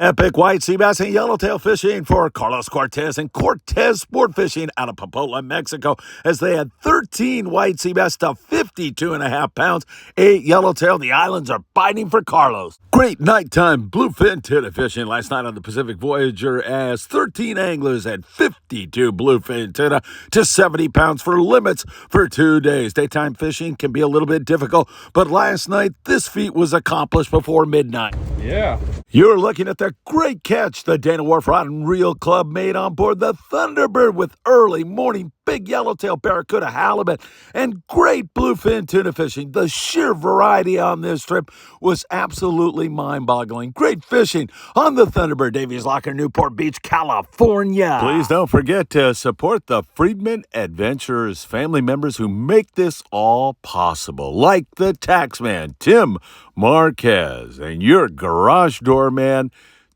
Epic white sea bass and yellowtail fishing for Carlos Cortez and Cortez Sport Fishing out of Popotla, Mexico, as they had 13 white sea bass to 52.5 pounds, 8 yellowtail. The islands are biting for Carlos. Great nighttime bluefin tuna fishing last night on the Pacific Voyager as 13 anglers had 52 bluefin tuna to 70 pounds for limits for 2 days. Daytime fishing can be a little bit difficult, but last night this feat was accomplished before midnight. Yeah. You're looking at the great catch the Dana Wharf Rod and Reel Club made on board the Thunderbird with early morning big yellowtail, barracuda, halibut, and great bluefin tuna fishing. The sheer variety on this trip was absolutely mind-boggling. Great fishing on the Thunderbird, Davies Locker, Newport Beach, California. Please don't forget to support the Freedman Adventurers family members who make this all possible, like the taxman, Tim Marquez, and your garage door man,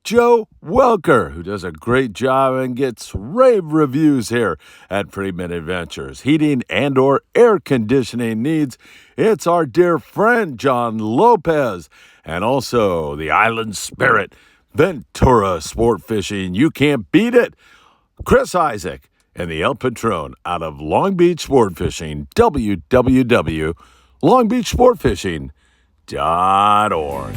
Joe Welker, who does a great job and gets rave reviews here at Freedman Adventures. Heating and or air conditioning needs, it's our dear friend John Lopez. And also the Island Spirit, Ventura Sport Fishing. You can't beat it. Chris Isaac and the El Patron out of Long Beach Sport Fishing, www.longbeachsportfishing.org.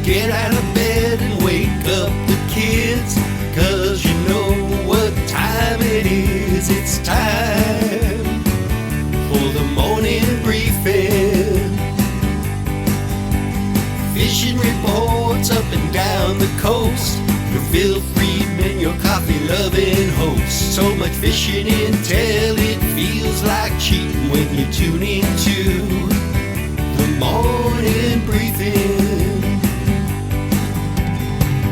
Get out of bed and wake up the kids, 'cause you know what time it is. It's time for the morning briefing. Fishing reports up and down the coast. Your Phil Friedman, your coffee-loving host. So much fishing intel, it feels like cheating when you tune into the morning briefing.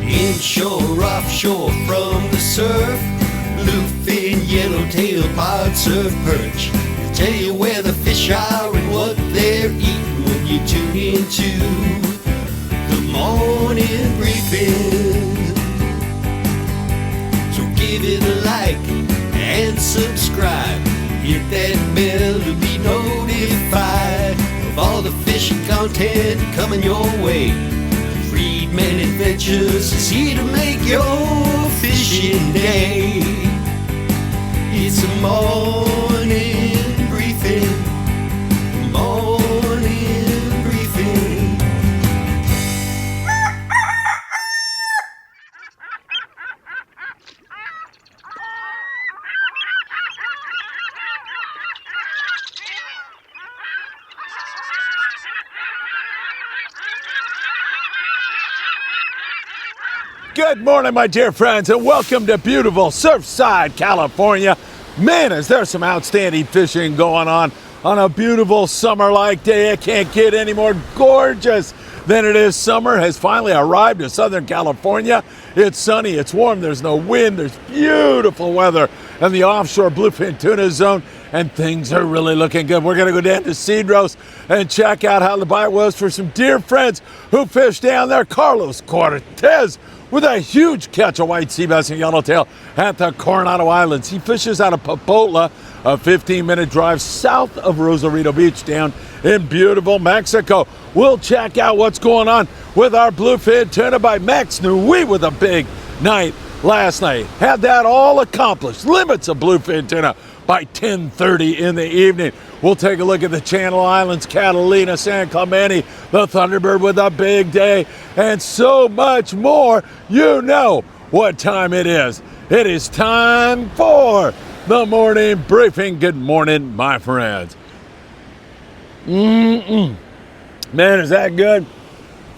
Inshore, offshore, from the surf, bluefin, yellowtail, pod, surf, perch. They'll tell you where the fish are and what they're eating when you tune into the morning briefing. So give it a like and subscribe. Hit that bell to be notified of all the fishing content coming your way. Freedman Adventures is here to make your fishing day. It's a morning briefing, morning briefing. Good morning, my dear friends, and welcome to beautiful Surfside, California. Man, is there some outstanding fishing going on a beautiful summer-like day. It can't get any more gorgeous than it is. Summer has finally arrived to Southern California. It's sunny, it's warm, there's no wind, there's beautiful weather in the offshore bluefin tuna zone, and things are really looking good. We're going to go down to Cedros and check out how the bite was for some dear friends who fish down there. Carlos Cortez with a huge catch of white sea bass and yellowtail at the Coronado Islands. He fishes out of Popotla, a 15-minute drive south of Rosarito Beach down in beautiful Mexico. We'll check out what's going on with our bluefin tuna by Max Nui with a big night last night. Had that all accomplished. Limits of bluefin tuna by 10:30 in the evening. We'll take a look at the Channel Islands, Catalina, San Clemente, the Thunderbird with a big day, and so much more. You know what time it is. It is time for the morning briefing. Good morning, my friends. Man, is that good?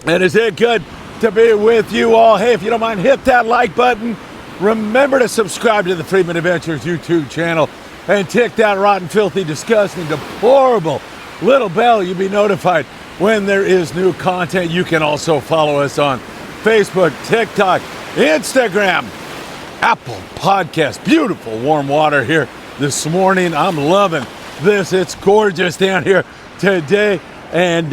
And is it good to be with you all? Hey, if you don't mind, hit that like button. Remember to subscribe to the Freedman Adventures YouTube channel and tick that rotten, filthy, disgusting, deplorable little bell. You'll be notified when there is new content. You can also follow us on Facebook, TikTok, Instagram, Apple Podcasts. Beautiful warm water here this morning. I'm loving this. It's gorgeous down here today. And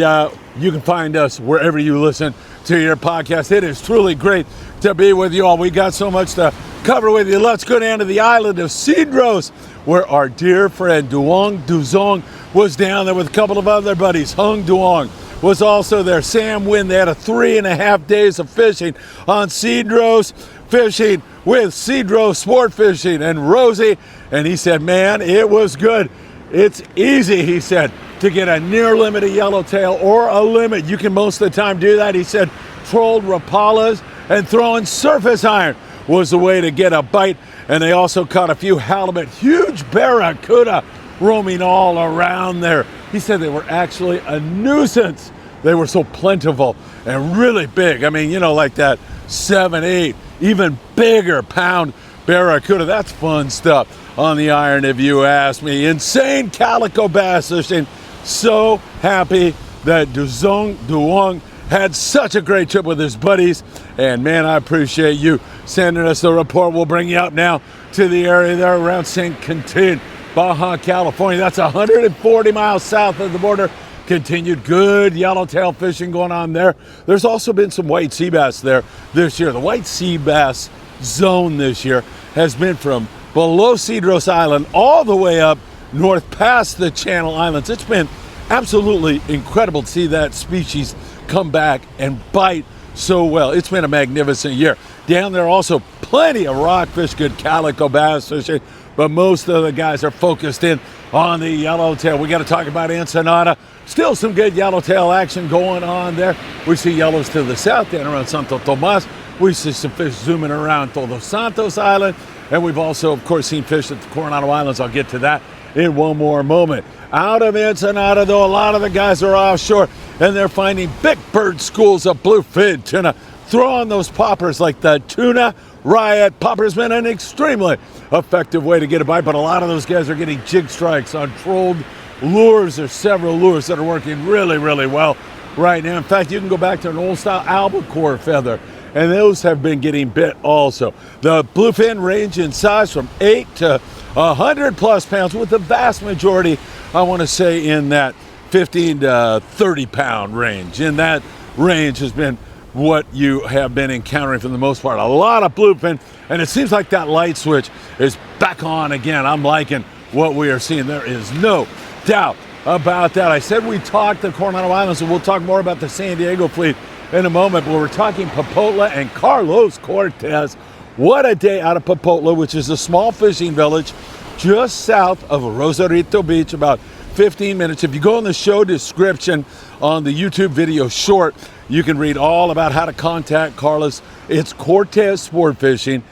you can find us wherever you listen to your podcast. It is truly great to be with you all. We got so much to cover with you. Let's go down to the island of Cedros, where our dear friend Duong Duzong was down there with a couple of other buddies. Hung Duong was also there. Sam Wynn, they had a 3.5 days of fishing on Cedros, fishing with Cedros Sport Fishing and Rosie. And he said, man, it was good. It's easy, he said, to get a near limit of yellowtail or a limit. You can most of the time do that. He said trolled rapalas and throwing surface iron was the way to get a bite. And they also caught a few halibut, huge barracuda roaming all around there. He said they were actually a nuisance. They were so plentiful and really big. I mean, you know, like that 7, 8, even bigger pound barracuda. That's fun stuff on the iron, if you ask me. Insane calico bass fishing. So happy that Duong had such a great trip with his buddies. And man, I appreciate you sending us the report. We'll bring you up now to the area there around St. Quentin, Baja, California. That's 140 miles south of the border. Continued good yellowtail fishing going on there. There's also been some white sea bass there this year. The white sea bass zone this year has been from below Cedros Island all the way up north past the Channel Islands. It's been absolutely incredible to see that species come back and bite so well. It's been a magnificent year. Down there also plenty of rockfish, good calico bass fishing, but most of the guys are focused in on the yellowtail. We got to talk about Ensenada. Still some good yellowtail action going on there. We see yellows to the south down around Santo Tomas. We see some fish zooming around Todos Santos Island. And we've also, of course, seen fish at the Coronado Islands. I'll get to that in one more moment. Out of Ensenada, though, a lot of the guys are offshore, and they're finding big bird schools of bluefin tuna. Throwing those poppers like the tuna riot. Popper's been an extremely effective way to get a bite, but a lot of those guys are getting jig strikes on trolled lures. There's several lures that are working really, really well right now. In fact, you can go back to an old style albacore feather, and those have been getting bit also. The bluefin range in size from 8 to 100 plus pounds, with the vast majority, I want to say, in that 15 to 30 pound range. In that range has been what you have been encountering for the most part. A lot of bluefin, and it seems like that light switch is back on again. I'm liking what we are seeing. There is no doubt about that. I said we talked the Coronado Islands, and we'll talk more about the San Diego fleet in a moment, but we're talking Popotla and Carlos Cortez. What a day out of Popotla, which is a small fishing village just south of Rosarito Beach, about 15 minutes. If you go in the show description on the YouTube video short, you can read all about how to contact Carlos. It's Cortez Sport Fishing.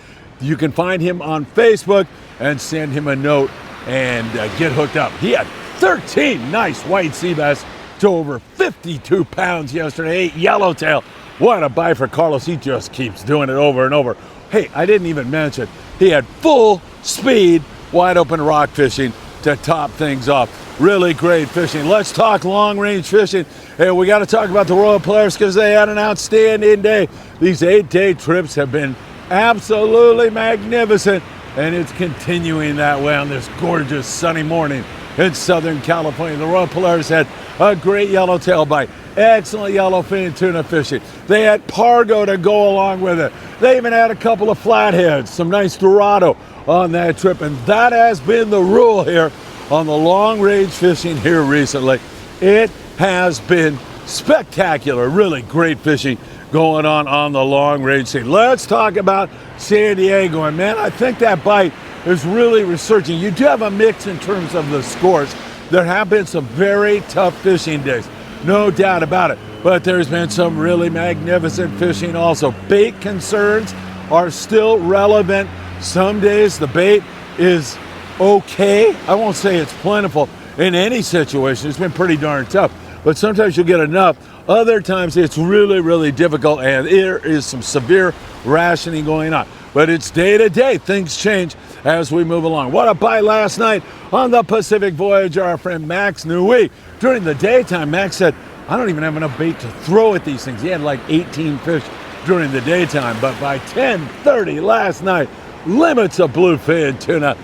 You can find him on Facebook and send him a note and get hooked up. He had 13 nice white sea bass to over 52 pounds yesterday. 8 yellowtail. What a bite for Carlos. He just keeps doing it over and over. Hey, I didn't even mention, he had full speed, wide open rock fishing to top things off. Really great fishing. Let's talk long range fishing. Hey, we got to talk about the Royal Polaris because they had an outstanding day. These 8-day trips have been absolutely magnificent, and it's continuing that way on this gorgeous sunny morning in Southern California. The Royal Polaris had a great yellowtail bite, excellent yellowfin tuna fishing. They had pargo to go along with it. They even had a couple of flatheads, some nice dorado on that trip, and that has been the rule here on the long range fishing here recently. It has been spectacular, really great fishing going on the long range scene. Let's talk about San Diego, and man, I think that bite is really resurging. You do have a mix in terms of the scores. There have been some very tough fishing days, no doubt about it, but there's been some really magnificent fishing also. Bait concerns are still relevant. Some days the bait is okay. I won't say it's plentiful in any situation. It's been pretty darn tough, but sometimes you'll get enough. Other times it's really, really difficult, and there is some severe rationing going on. But it's day to day. Things change as we move along. What a bite last night on the Pacific Voyager. Our friend Max Nui. During the daytime, Max said, I don't even have enough bait to throw at these things. He had like 18 fish during the daytime, but by 10:30 last night, limits of bluefin tuna.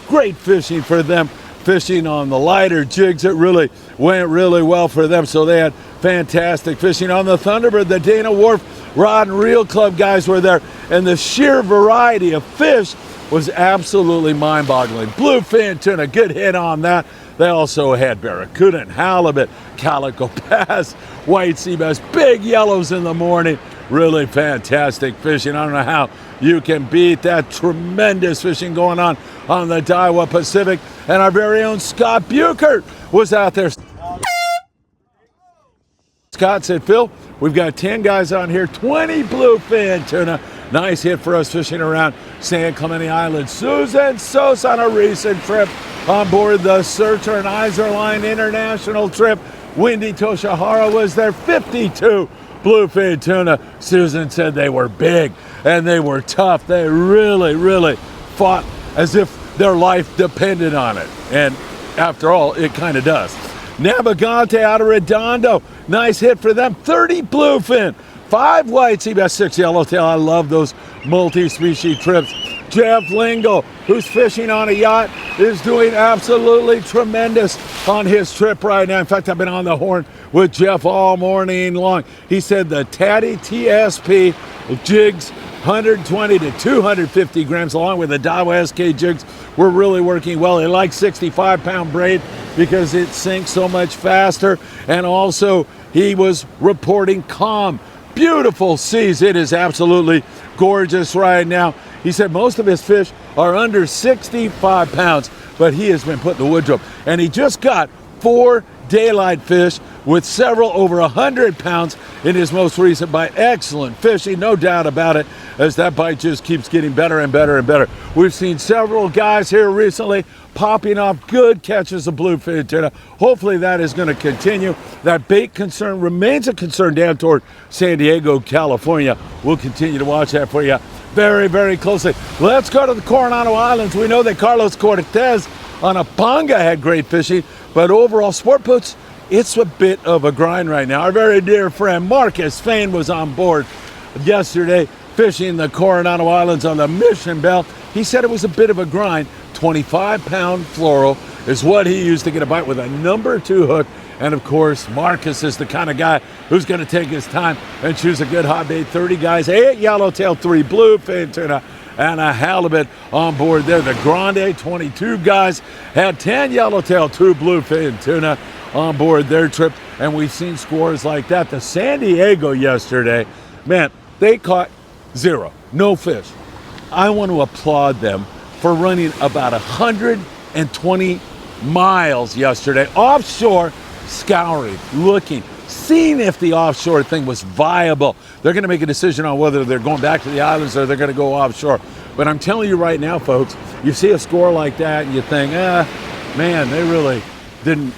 Great fishing for them. Fishing on the lighter jigs, it really went really well for them. So they had fantastic fishing on the Thunderbird. The Dana Wharf rod and reel club guys were there, and the sheer variety of fish was absolutely mind-boggling. Bluefin tuna, good hit on that. They also had barracuda and halibut, calico bass, white sea bass, big yellows in the morning. Really fantastic fishing. I don't know how you can beat that tremendous fishing going on the Daiwa Pacific. And our very own Scott Buchert was out there. Scott said, Phil, we've got 10 guys on here, 20 bluefin tuna. Nice hit for us fishing around San Clemente Island. Susan Sos on a recent trip on board the Searcher and Iserline International trip. Wendy Toshihara was there, 52 bluefin tuna. Susan said they were big and they were tough. They really, really fought as if their life depended on it. And after all, it kind of does. Navigante out of Redondo, nice hit for them, 30 bluefin, 5 white sea bass, 6 yellowtail. I love those multi-species trips. Jeff Lingle, who's fishing on a yacht, is doing absolutely tremendous on his trip right now. In fact, I've been on the horn with Jeff all morning long. He said the Tatty TSP jigs 120 to 250 grams, along with the Daiwa SK jigs, were really working well. They like 65-pound braid because it sinks so much faster. And also, he was reporting calm, beautiful seas. It is absolutely gorgeous right now. He said most of his fish are under 65 pounds, but he has been putting the wood up. And he just got 4 daylight fish with several over 100 pounds in his most recent bite. Excellent fishing, no doubt about it, as that bite just keeps getting better and better and better. We've seen several guys here recently popping off good catches of bluefin tuna. Hopefully that is going to continue. That bait concern remains a concern down toward San Diego, California. We'll continue to watch that for you very, very closely. Let's go to the Coronado Islands. We know that Carlos Cortez on a panga had great fishing, but overall, sport boats, it's a bit of a grind right now. Our very dear friend Marcus Fain was on board yesterday fishing the Coronado Islands on the Mission Bell. He said it was a bit of a grind. 25-pound fluoro is what he used to get a bite with a number 2 hook. And of course, Marcus is the kind of guy who's going to take his time and choose a good hot bait. 30 guys, 8 yellowtail, 3 bluefin tuna, and a halibut on board there. The Grande, 22 guys, had 10 yellowtail, 2 bluefin tuna on board their trip. And we've seen scores like that. The San Diego yesterday, man, they caught 0, no fish. I want to applaud them for running about 120 miles yesterday offshore, scouring, looking, seeing if the offshore thing was viable. They're going to make a decision on whether they're going back to the islands or they're going to go offshore. But I'm telling you right now, folks, you see a score like that and you think, man, they really didn't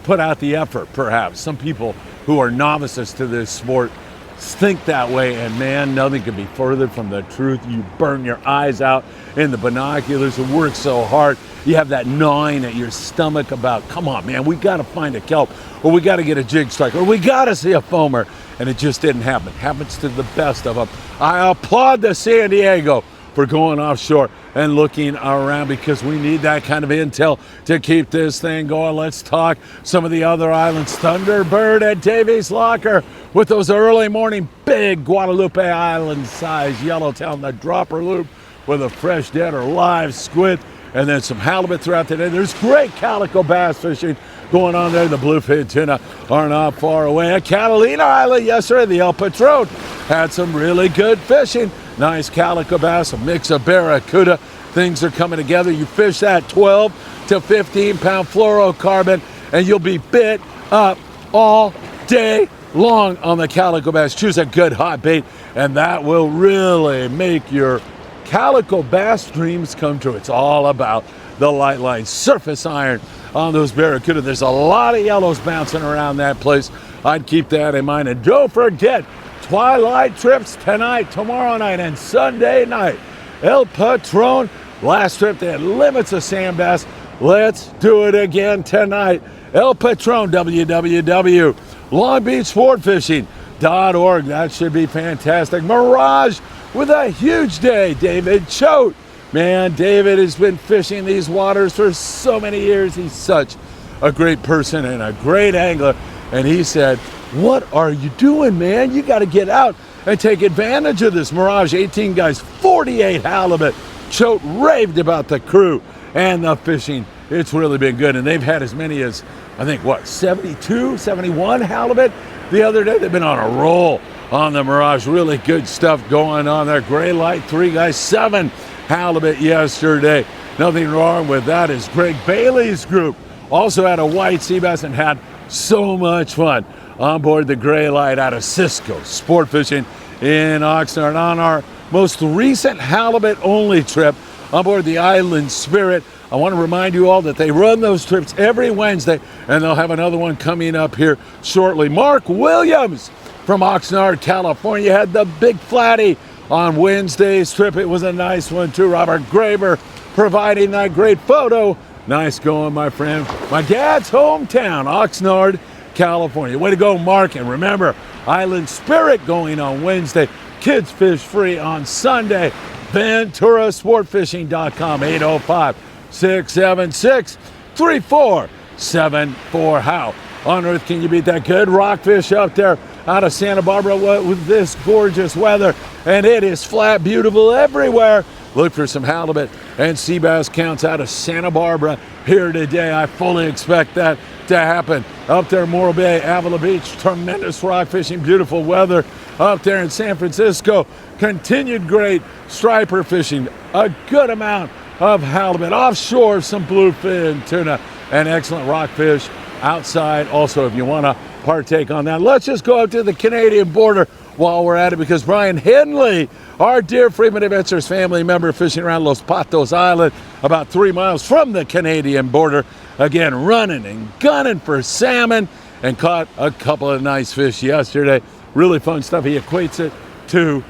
put out the effort, perhaps. Some people who are novices to this sport think that way, and man, nothing could be further from the truth. You burn your eyes out in the binoculars and work so hard. You have that gnawing at your stomach about, come on, man, we got to find a kelp, or we got to get a jig strike, or we got to see a foamer, and it just didn't happen. Happens to the best of them. I applaud the San Diego for going offshore and looking around, because we need that kind of intel to keep this thing going. Let's talk some of the other islands. Thunderbird at Davies Locker with those early morning big Guadalupe Island size yellowtail in the dropper loop with a fresh dead or live squid, and then some halibut throughout the day. There's great calico bass fishing going on there. The bluefin tuna are not far away. At Catalina Island yesterday, the El Patron had some really good fishing. Nice calico bass, a mix of barracuda. Things are coming together. You fish that 12 to 15 pound fluorocarbon and you'll be bit up all day long on the calico bass. Choose a good hot bait and that will really make your calico bass dreams come true. It's all about the light line surface iron on those barracuda. There's a lot of yellows bouncing around that place. I'd keep that in mind. And don't forget, twilight trips tonight, tomorrow night, and Sunday night. El Patron, last trip they had limits of sand bass. Let's do it again tonight. El Patron, www.longbeachsportfishing.org. That should be fantastic. Mirage with a huge day. David Choate. Man, David has been fishing these waters for so many years. He's such a great person and a great angler. And he said, what are you doing, man? You got to get out and take advantage of this mirage. 18 guys, 48 halibut. Choate raved about the crew and the fishing. It's really been good, and they've had as many as, I think, 72, 71 halibut the other day. They've been on a roll on the mirage. Really good stuff going on there. Gray light, 3 guys, 7 halibut yesterday. Nothing wrong with that. Is Greg Bailey's group also had a white sea bass and had so much fun on board the Gray Light out of Cisco Sport Fishing in Oxnard on our most recent halibut only trip on board the Island Spirit. I want to remind you all that they run those trips every Wednesday, and they'll have another one coming up here shortly. Mark Williams from Oxnard, California, had the big flatty on Wednesday's trip. It was a nice one too. Robert Graber providing that great photo. Nice going, my friend. My dad's hometown, Oxnard, California. Way to go, Mark. And remember, Island Spirit going on Wednesday. Kids fish free on Sunday. VenturaSportFishing.com, 805-676-3474. How on earth can you beat that good rockfish up there out of Santa Barbara with this gorgeous weather? And it is flat, beautiful everywhere. Look for some halibut and sea bass counts out of Santa Barbara here today. I fully expect that to happen. Up there, Morro Bay, Avila Beach, tremendous rock fishing, beautiful weather. Up there in San Francisco, continued great striper fishing, a good amount of halibut. Offshore, some bluefin tuna, and excellent rockfish outside. Also, if you want to partake on that, let's just go up to the Canadian border while we're at it, because Brian Henley, our dear Freeman Adventures family member, fishing around Los Patos Island, about 3 miles from the Canadian border, again running and gunning for salmon, and caught a couple of nice fish yesterday. Really fun stuff. He equates it to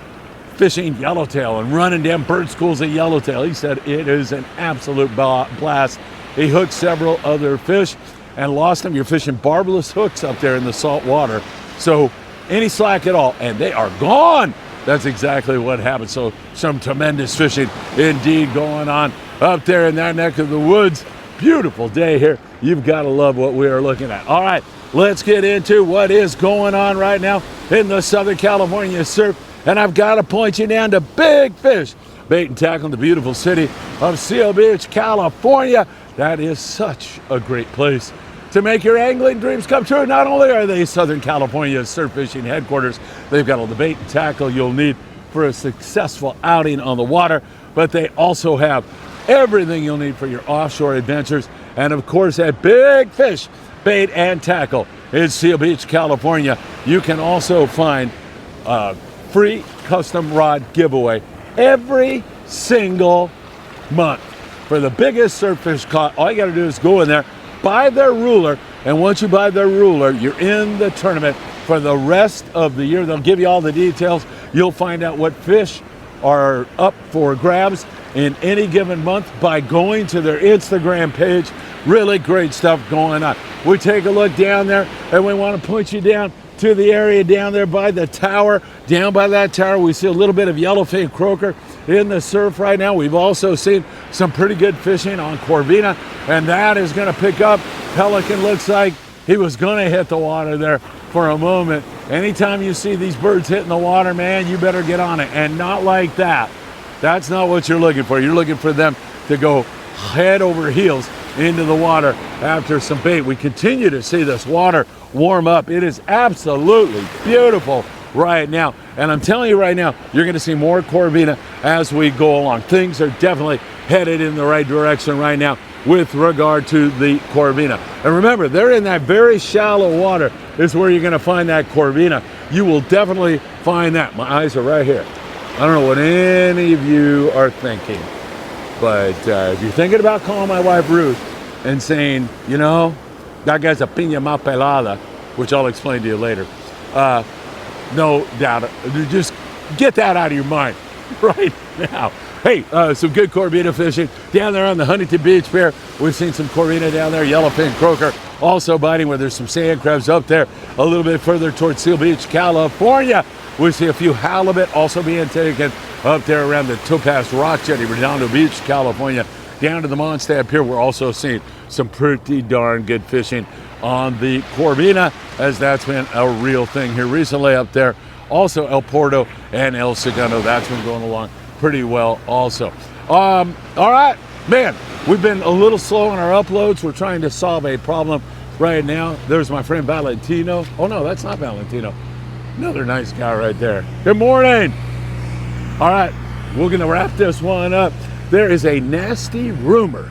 fishing yellowtail and running down bird schools at Yellowtail. He said it is an absolute blast. He hooked several other fish and lost them. You're fishing barbless hooks up there in the salt water, so any slack at all, and they are gone. That's exactly what happened. So some tremendous fishing indeed going on up there in that neck of the woods. Beautiful day here. You've got to love what we are looking at. All right, let's get into what is going on right now in the Southern California surf. And I've got to point you down to Big Fish Bait and Tackle in the beautiful city of Seal Beach, California. That is such a great place to make your angling dreams come true. Not only are they Southern California's surf fishing headquarters, they've got all the bait and tackle you'll need for a successful outing on the water, but they also have everything you'll need for your offshore adventures. And of course, at Big Fish Bait and Tackle in Seal Beach, California, you can also find a free custom rod giveaway every single month for the biggest surf fish caught. All you got to do is go in there, buy their ruler, and once you buy their ruler, you're in the tournament for the rest of the year. They'll give you all the details. You'll find out what fish are up for grabs in any given month by going to their Instagram page. Really great stuff going on. We take a look down there, and we want to point you down to the area down there by the tower. Down by that tower, we see a little bit of yellowfin croaker in the surf right now. We've also seen some pretty good fishing on Corvina, and that is going to pick up. Pelican looks like he was going to hit the water there for a moment. Anytime you see these birds hitting the water, man, you better get on it, and not like that. That's not what you're looking for. You're looking for them to go head over heels into the water after some bait. We continue to see this water warm up. It is absolutely beautiful right now. And I'm telling you right now, you're going to see more Corvina as we go along. Things are definitely headed in the right direction right now with regard to the Corvina. And remember, they're in that very shallow water is where you're going to find that Corvina. You will definitely find that. My eyes are right here. I don't know what any of you are thinking, but if you're thinking about calling my wife Ruth and saying, you know, that guy's a piña más pelada, which I'll explain to you later, no doubt, just get that out of your mind right now. Hey, some good Corvina fishing down there on the Huntington Beach Pier. We've seen some Corvina down there, yellowfin croaker also biting where there's some sand crabs up there a little bit further towards Seal Beach, California. We see a few halibut also being taken up there around the Topaz Rock Jetty, Redondo Beach, California. down to the Mondstadt Pier. We're also seeing some pretty darn good fishing on the Corvina, as that's been a real thing here recently up there. Also El Porto and El Segundo, that's been going along pretty well also. All right, man, we've been a little slow on our uploads. We're trying to solve a problem right now. There's my friend Valentino. Oh no, that's not Valentino. Another nice guy right there. Good morning. All right, we're gonna wrap this one up. There is a nasty rumor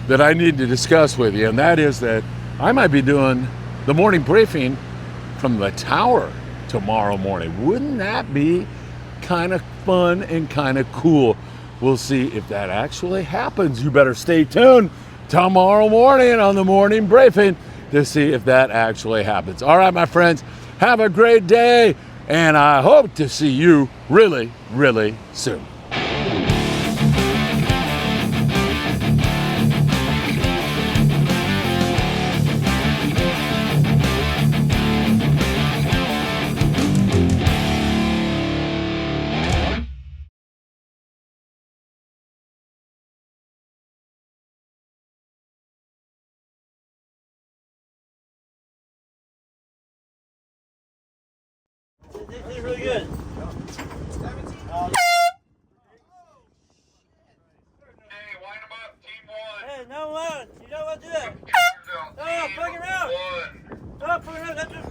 that I need to discuss with you, and that is that I might be doing the morning briefing from the tower tomorrow morning. Wouldn't that be kind of fun and kind of cool? We'll see if that actually happens. You better stay tuned tomorrow morning on the morning briefing to see if that actually happens. All right, my friends, have a great day, and I hope to see you really, really soon. This is really good. Hey, line them up, team one. Hey, no one. You know what to do. Team Oh, fucking around. one. Oh, fucking around. That's just